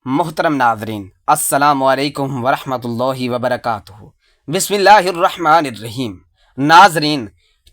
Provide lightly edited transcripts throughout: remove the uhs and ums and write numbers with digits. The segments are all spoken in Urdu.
محترم ناظرین، السلام علیکم ورحمۃ اللہ وبرکاتہ۔ بسم اللہ الرحمن الرحیم۔ ناظرین،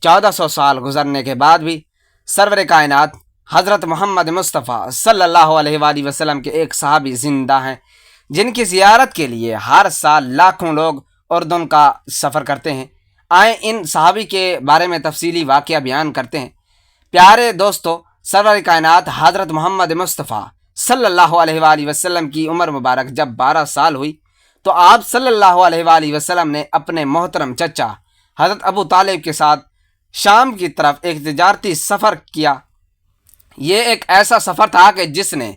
1400 سال گزرنے کے بعد بھی سرور کائنات حضرت محمد مصطفیٰ صلی اللہ علیہ وآلہ وسلم کے ایک صحابی زندہ ہیں، جن کی زیارت کے لیے ہر سال لاکھوں لوگ اردن کا سفر کرتے ہیں۔ آئیں ان صحابی کے بارے میں تفصیلی واقعہ بیان کرتے ہیں۔ پیارے دوستو، سرور کائنات حضرت محمد مصطفیٰ صلی اللہ علیہ وآلہ وسلم کی عمر مبارک جب 12 سال ہوئی تو آپ صلی اللہ علیہ وآلہ وسلم نے اپنے محترم چچا حضرت ابو طالب کے ساتھ شام کی طرف ایک تجارتی سفر کیا۔ یہ ایک ایسا سفر تھا کہ جس نے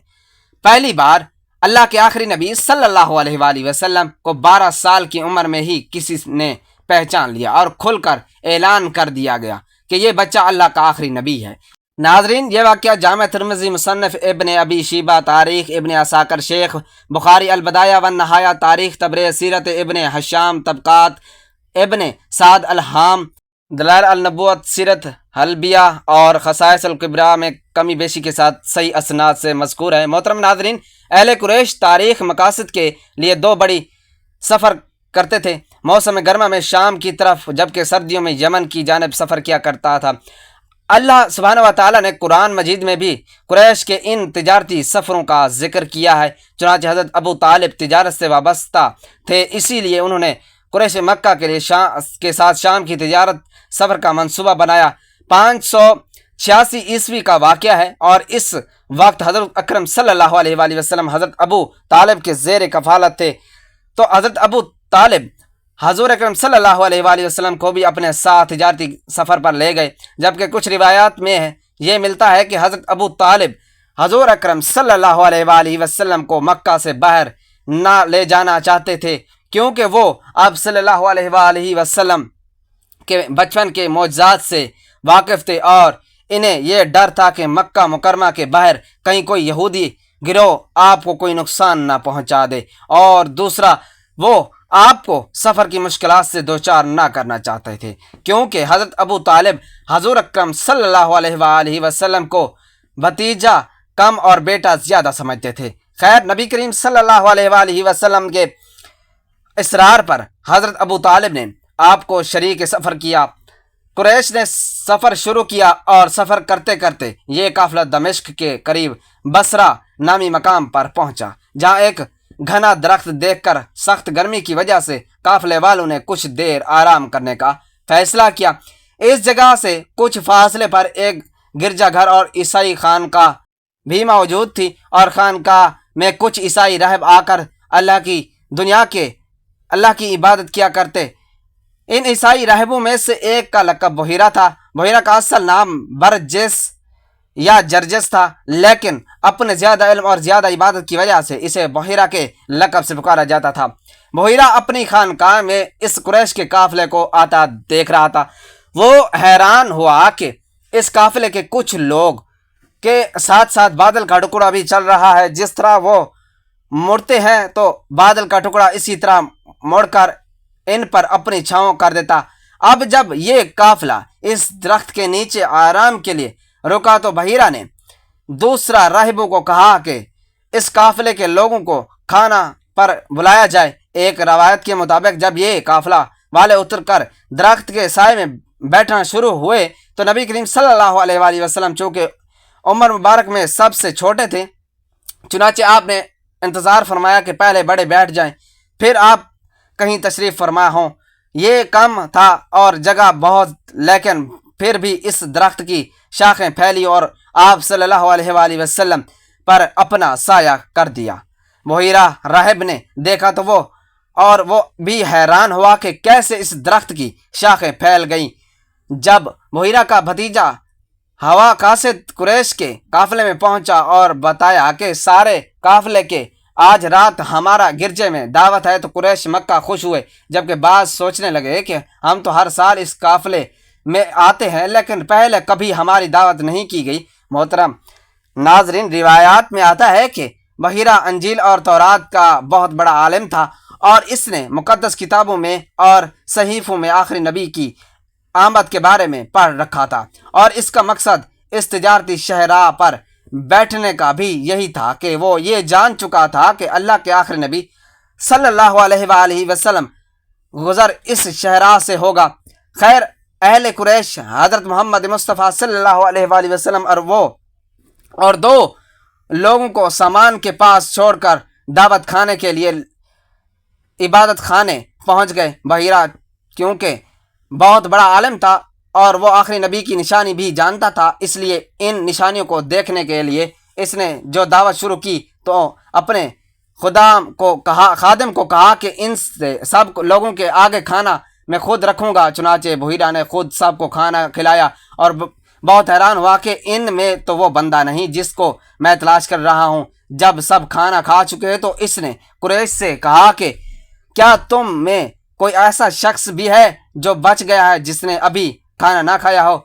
پہلی بار اللہ کے آخری نبی صلی اللہ علیہ وآلہ وسلم کو 12 سال کی عمر میں ہی کسی نے پہچان لیا اور کھل کر اعلان کر دیا گیا کہ یہ بچہ اللہ کا آخری نبی ہے۔ ناظرین، یہ واقعہ جامع ترمذی مصنف ابن ابی شیبہ تاریخ ابن عساکر شیخ بخاری البدایہ والنہایہ تاریخ تبریز سیرت ابن حشام طبقات ابن سعد الہام دلائل النبوت سیرت حلبیہ اور خصائص الکبریٰ میں کمی بیشی کے ساتھ صحیح اسناد سے مذکور ہے۔ محترم ناظرین، اہل قریش تاریخ مقاصد کے لیے دو بڑی سفر کرتے تھے۔ موسم گرما میں شام کی طرف جبکہ سردیوں میں یمن کی جانب سفر کیا کرتا تھا۔ اللہ سبحانہ و تعالیٰ نے قرآن مجید میں بھی قریش کے ان تجارتی سفروں کا ذکر کیا ہے۔ چنانچہ حضرت ابو طالب تجارت سے وابستہ تھے، اسی لیے انہوں نے قریش مکہ کے ساتھ شام کی تجارت سفر کا منصوبہ بنایا۔ 586 عیسوی کا واقعہ ہے اور اس وقت حضرت اکرم صلی اللہ علیہ وآلہ وسلم حضرت ابو طالب کے زیر کفالت تھے، تو حضرت ابو طالب حضور اکرم صلی اللہ علیہ وآلہ وسلم کو بھی اپنے ساتھ تجارتی سفر پر لے گئے، جبکہ کچھ روایات میں یہ ملتا ہے کہ حضرت ابو طالب حضور اکرم صلی اللہ علیہ وآلہ وسلم کو مکہ سے باہر نہ لے جانا چاہتے تھے، کیونکہ وہ آپ صلی اللہ علیہ وآلہ وسلم کے بچپن کے معجزات سے واقف تھے اور انہیں یہ ڈر تھا کہ مکہ مکرمہ کے باہر کہیں کوئی یہودی گروہ آپ کو کوئی نقصان نہ پہنچا دے، اور دوسرا وہ آپ کو سفر کی مشکلات سے دوچار نہ کرنا چاہتے تھے، کیونکہ حضرت ابو طالب حضور اکرم صلی اللہ علیہ وآلہ وسلم کو بھتیجا کم اور بیٹا زیادہ سمجھتے تھے۔ خیر، نبی کریم صلی اللہ علیہ وآلہ وسلم کے اصرار پر حضرت ابو طالب نے آپ کو شریک سفر کیا۔ قریش نے سفر شروع کیا اور سفر کرتے کرتے یہ قافلہ دمشق کے قریب بصرہ نامی مقام پر پہنچا، جہاں ایک گھنا درخت دیکھ کر سخت گرمی کی وجہ سے قافلے والوں نے کچھ دیر آرام کرنے کا فیصلہ کیا۔ اس جگہ سے کچھ فاصلے پر ایک گرجا گھر اور عیسائی خانقاہ بھی موجود تھی، اور خانقاہ میں کچھ عیسائی راہب آ کر اللہ کی عبادت کیا کرتے۔ ان عیسائی راہبوں میں سے ایک کا لقب بحیرہ تھا۔ بحیرہ کا اصل نام برجس یا جرجس تھا، لیکن اپنے زیادہ علم اور زیادہ عبادت کی وجہ سے اسے بحیرہ کے لقب سے پکارا جاتا تھا۔ بحیرہ اپنی خانقاہ میں اس قریش کے قافلے کو آتا دیکھ رہا تھا۔ وہ حیران ہوا کہ اس قافلے کے کچھ لوگ کے ساتھ ساتھ بادل کا ٹکڑا بھی چل رہا ہے۔ جس طرح وہ مڑتے ہیں تو بادل کا ٹکڑا اسی طرح مڑ کر ان پر اپنی چھاؤں کر دیتا۔ اب جب یہ قافلہ اس درخت کے نیچے آرام کے لیے رکا تو بحیرہ نے دوسرا راہبوں کو کہا کہ اس قافلے کے لوگوں کو کھانا پر بلایا جائے۔ ایک روایت کے مطابق جب یہ قافلہ والے اتر کر درخت کے سائے میں بیٹھنا شروع ہوئے تو نبی کریم صلی اللہ علیہ وآلہ وسلم چونکہ عمر مبارک میں سب سے چھوٹے تھے، چنانچہ آپ نے انتظار فرمایا کہ پہلے بڑے بیٹھ جائیں، پھر آپ کہیں تشریف فرما ہوں۔ یہ کم تھا اور جگہ بہت، لیکن پھر بھی اس درخت کی شاخیں پھیلی اور آپ صلی اللہ علیہ وآلہ وسلم پر اپنا سایہ کر دیا۔ بحیرہ راہب نے دیکھا تو وہ بھی حیران ہوا کہ کیسے اس درخت کی شاخیں پھیل گئیں۔ جب بحیرہ کا بھتیجا ہوا قاصد قریش کے قافلے میں پہنچا اور بتایا کہ سارے قافلے کے آج رات ہمارا گرجے میں دعوت ہے، تو قریش مکہ خوش ہوئے، جبکہ بعض سوچنے لگے کہ ہم تو ہر سال اس قافلے میں آتے ہیں لیکن پہلے کبھی ہماری دعوت نہیں کی گئی۔ محترم ناظرین، روایات میں آتا ہے کہ بحیرہ انجیل اور تورات کا بہت بڑا عالم تھا اور اس نے مقدس کتابوں میں اور صحیفوں میں آخری نبی کی آمد کے بارے میں پڑھ رکھا تھا، اور اس کا مقصد اس تجارتی شاہراہ پر بیٹھنے کا بھی یہی تھا کہ وہ یہ جان چکا تھا کہ اللہ کے آخری نبی صلی اللہ علیہ وآلہ وسلم گزر اس شہرا سے ہوگا۔ خیر، اہل قریش حضرت محمد مصطفیٰ صلی اللہ علیہ وآلہ وسلم اور دو لوگوں کو سامان کے پاس چھوڑ کر دعوت کھانے کے لیے عبادت خانے پہنچ گئے۔ بحیرہ کیونکہ بہت بڑا عالم تھا اور وہ آخری نبی کی نشانی بھی جانتا تھا، اس لیے ان نشانیوں کو دیکھنے کے لیے اس نے جو دعوت شروع کی تو اپنے خادم کو کہا کہ ان سے سب لوگوں کے آگے کھانا میں خود رکھوں گا۔ چنانچہ بحیرہ نے خود سب کو کھانا کھلایا اور بہت حیران ہوا کہ ان میں تو وہ بندہ نہیں جس کو میں تلاش کر رہا ہوں۔ جب سب کھانا کھا چکے تو اس نے قریش سے کہا کہ کیا تم میں کوئی ایسا شخص بھی ہے جو بچ گیا ہے جس نے ابھی کھانا نہ کھایا ہو؟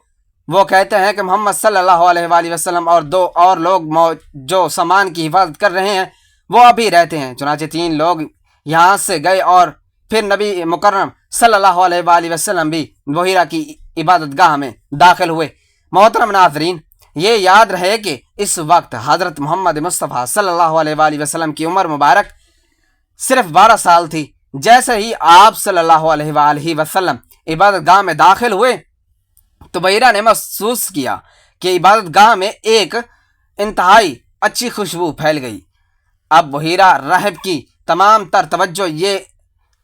وہ کہتے ہیں کہ محمد صلی اللہ علیہ وآلہ وسلم اور دو اور لوگ جو سامان کی حفاظت کر رہے ہیں وہ ابھی رہتے ہیں۔ چنانچہ 3 لوگ یہاں سے گئے اور پھر نبی مکرم صلی اللہ علیہ وآلہ وسلم بھی بحیرہ کی عبادت گاہ میں داخل ہوئے۔ محترم ناظرین، یہ یاد رہے کہ اس وقت حضرت محمد مصطفیٰ صلی اللہ علیہ وآلہ وسلم کی عمر مبارک صرف 12 سال تھی۔ جیسے ہی آپ صلی اللہ علیہ وآلہ وسلم عبادت گاہ میں داخل ہوئے تو بحیرہ نے محسوس کیا کہ عبادت گاہ میں ایک انتہائی اچھی خوشبو پھیل گئی۔ اب بحیرہ راہب کی تمام تر توجہ یہ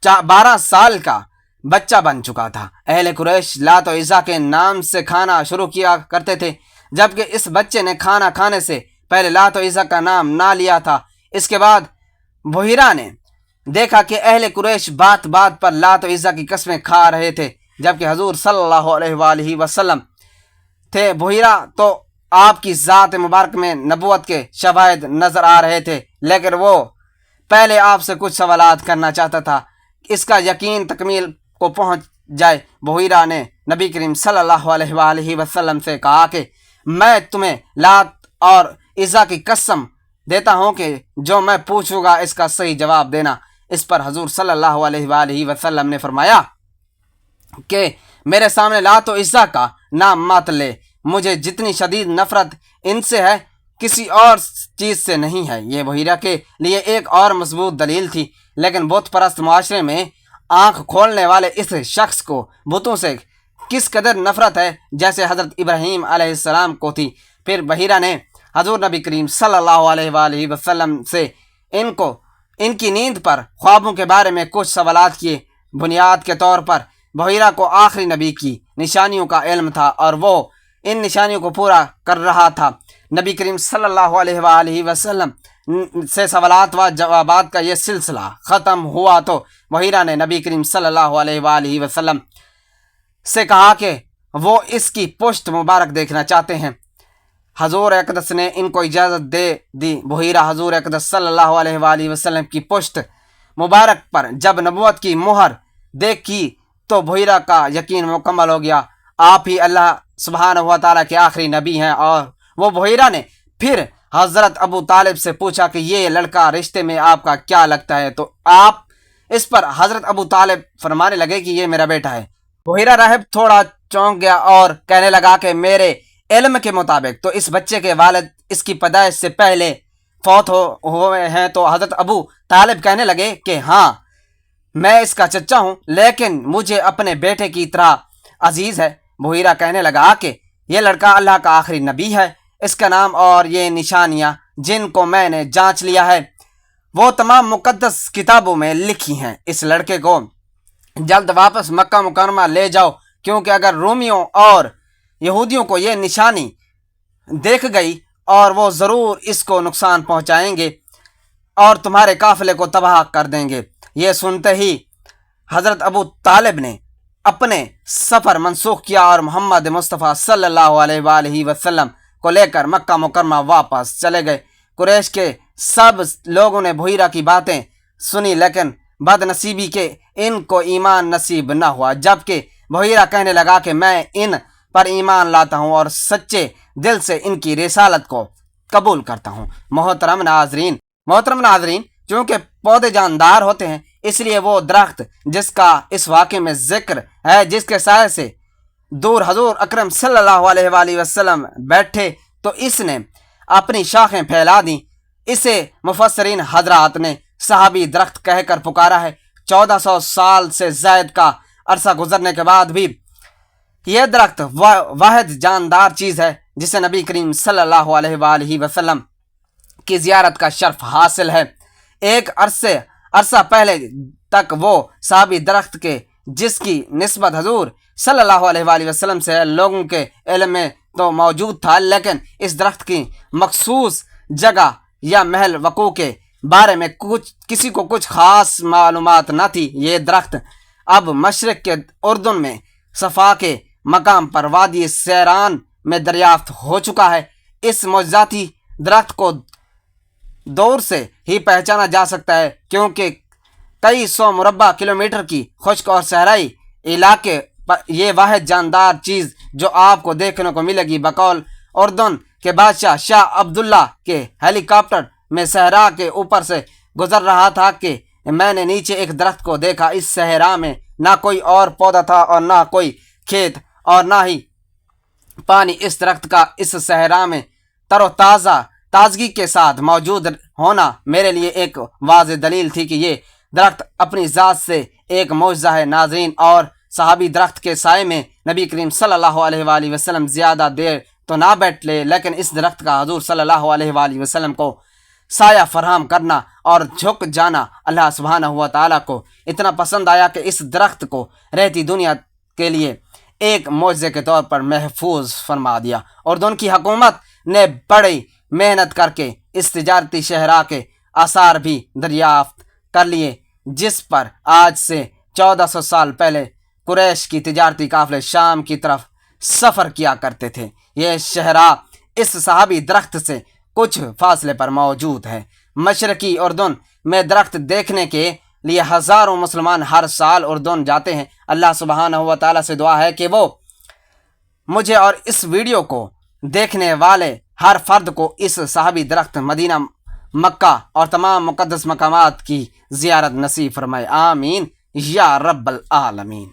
12 سال کا بچہ بن چکا تھا۔ اہل قریش لات و عزا کے نام سے کھانا شروع کیا کرتے تھے، جبکہ اس بچے نے کھانا کھانے سے پہلے لات و عزا کا نام نہ لیا تھا۔ اس کے بعد بحیرہ نے دیکھا کہ اہل قریش بات بات پر لات و عزا کی قسمیں کھا رہے تھے، جبکہ حضور صلی اللہ علیہ وآلہ وسلم تھے۔ بحیرہ تو آپ کی ذات مبارک میں نبوت کے شواہد نظر آ رہے تھے، لیکن وہ پہلے آپ سے کچھ سوالات کرنا چاہتا تھا، اس کا یقین تکمیل کو پہنچ جائے۔ بحیرہ نے نبی کریم صلی اللہ علیہ وآلہ وسلم سے کہا کہ میں تمہیں لات اور عزا کی قسم دیتا ہوں کہ جو میں پوچھوں گا اس کا صحیح جواب دینا۔ اس پر حضور صلی اللہ علیہ وآلہ وسلم نے فرمایا کہ میرے سامنے لات و عزا کا نام مت لے، مجھے جتنی شدید نفرت ان سے ہے کسی اور چیز سے نہیں ہے۔ یہ بحیرہ کے لیے ایک اور مضبوط دلیل تھی، لیکن بت پرست معاشرے میں آنکھ کھولنے والے اس شخص کو بتوں سے کس قدر نفرت ہے جیسے حضرت ابراہیم علیہ السلام کو تھی۔ پھر بحیرہ نے حضور نبی کریم صلی اللہ علیہ وآلہ وسلم سے ان کی نیند پر خوابوں کے بارے میں کچھ سوالات کیے۔ بنیاد کے طور پر بحیرہ کو آخری نبی کی نشانیوں کا علم تھا اور وہ ان نشانیوں کو پورا کر رہا تھا۔ نبی کریم صلی اللہ علیہ وآلہ وسلم سے سوالات و جوابات کا یہ سلسلہ ختم ہوا تو بحیرہ نے نبی کریم صلی اللہ علیہ وآلہ وسلم سے کہا کہ وہ اس کی پشت مبارک دیکھنا چاہتے ہیں۔ حضور اقدس نے ان کو اجازت دے دی۔ بحیرہ حضور اقدس صلی اللہ علیہ وآلہ وسلم کی پشت مبارک پر جب نبوت کی مہر دیکھی تو بحیرہ کا یقین مکمل ہو گیا، آپ ہی اللہ سبحانہ و تعالیٰ کے آخری نبی ہیں۔ اور وہ بحیرہ نے پھر حضرت ابو طالب سے پوچھا کہ یہ لڑکا رشتے میں آپ کا کیا لگتا ہے؟ تو آپ اس پر حضرت ابو طالب فرمانے لگے کہ یہ میرا بیٹا ہے۔ بحیرہ راہب تھوڑا چونک گیا اور کہنے لگا کہ میرے علم کے مطابق تو اس بچے کے والد اس کی پیدائش سے پہلے فوت ہوئے ہیں۔ تو حضرت ابو طالب کہنے لگے کہ ہاں، میں اس کا چچا ہوں، لیکن مجھے اپنے بیٹے کی طرح عزیز ہے۔ بحیرہ کہنے لگا کہ یہ لڑکا اللہ کا آخری نبی ہے، اس کا نام اور یہ نشانیاں جن کو میں نے جانچ لیا ہے وہ تمام مقدس کتابوں میں لکھی ہیں۔ اس لڑکے کو جلد واپس مکہ مکرمہ لے جاؤ، کیونکہ اگر رومیوں اور یہودیوں کو یہ نشانی دیکھ گئی اور وہ ضرور اس کو نقصان پہنچائیں گے اور تمہارے قافلے کو تباہ کر دیں گے۔ یہ سنتے ہی حضرت ابو طالب نے اپنے سفر منسوخ کیا اور محمد مصطفیٰ صلی اللہ علیہ وآلہ وسلم کو لے کر مکہ مکرمہ واپس چلے گئے۔ قریش کے سب لوگوں نے بحیرہ کی باتیں سنی، لیکن بد نصیبی کے ان کو ایمان نصیب نہ ہوا، جبکہ بحیرہ کہنے لگا کہ میں ان پر ایمان لاتا ہوں اور سچے دل سے ان کی رسالت کو قبول کرتا ہوں۔ محترم ناظرین، چونکہ پودے جاندار ہوتے ہیں، اس لیے وہ درخت جس کا اس واقعے میں ذکر ہے، جس کے سائے سے دور حضور اکرم صلی اللہ علیہ وآلہ وسلم بیٹھے، تو اس نے اپنی شاخیں پھیلا دیں۔ اسے مفسرین حضرات نے صحابی درخت کہہ کر پکارا ہے۔ 1400 سال سے زائد کا عرصہ گزرنے کے بعد بھی یہ درخت واحد جاندار چیز ہے جسے نبی کریم صلی اللہ علیہ وآلہ وسلم کی زیارت کا شرف حاصل ہے۔ ایک عرصہ پہلے تک وہ صحابی درخت کے جس کی نسبت حضور صلی اللہ علیہ وآلہ وسلم سے لوگوں کے علم میں تو موجود تھا، لیکن اس درخت کی مخصوص جگہ یا محل وقوع کے بارے میں کسی کو کچھ خاص معلومات نہ تھی۔ یہ درخت اب مشرق کے اردن میں صفا کے مقام پر وادی سیران میں دریافت ہو چکا ہے۔ اس معجزاتی درخت کو دور سے ہی پہچانا جا سکتا ہے، کیونکہ کئی سو مربع کلومیٹر کی خشک اور صحرائی علاقے پر یہ واحد جاندار چیز جو آپ کو دیکھنے کو ملے گی۔ بقول اردن کے بادشاہ شاہ عبداللہ کے ہیلی کاپٹر میں صحرا کے اوپر سے گزر رہا تھا کہ میں نے نیچے ایک درخت کو دیکھا۔ اس صحرا میں نہ کوئی اور پودا تھا اور نہ کوئی کھیت اور نہ ہی پانی۔ اس درخت کا اس صحرا میں تر و تازگی کے ساتھ موجود ہونا میرے لیے ایک واضح دلیل تھی کہ یہ درخت اپنی ذات سے ایک معجزہ ہے۔ ناظرین، اور صحابی درخت کے سائے میں نبی کریم صلی اللہ علیہ وآلہ وسلم زیادہ دیر تو نہ بیٹھ لے، لیکن اس درخت کا حضور صلی اللہ علیہ وآلہ وسلم کو سایہ فراہم کرنا اور جھک جانا اللہ سبحانہ و تعالیٰ کو اتنا پسند آیا کہ اس درخت کو رہتی دنیا کے لیے ایک معجزے کے طور پر محفوظ فرما دیا۔ اردن کی حکومت نے بڑی محنت کر کے اس تجارتی شہرا کے آثار بھی دریافت کر لیے، جس پر آج سے 1400 سال پہلے قریش کی تجارتی قافلے شام کی طرف سفر کیا کرتے تھے۔ یہ شہرا اس صحابی درخت سے کچھ فاصلے پر موجود ہے۔ مشرقی اردن میں درخت دیکھنے کے لیے ہزاروں مسلمان ہر سال اردن جاتے ہیں۔ اللہ سبحانہ و تعالیٰ سے دعا ہے کہ وہ مجھے اور اس ویڈیو کو دیکھنے والے ہر فرد کو اس صحابی درخت، مدینہ، مکہ اور تمام مقدس مقامات کی زیارت نصیب فرمائے۔ آمین یا رب العالمین۔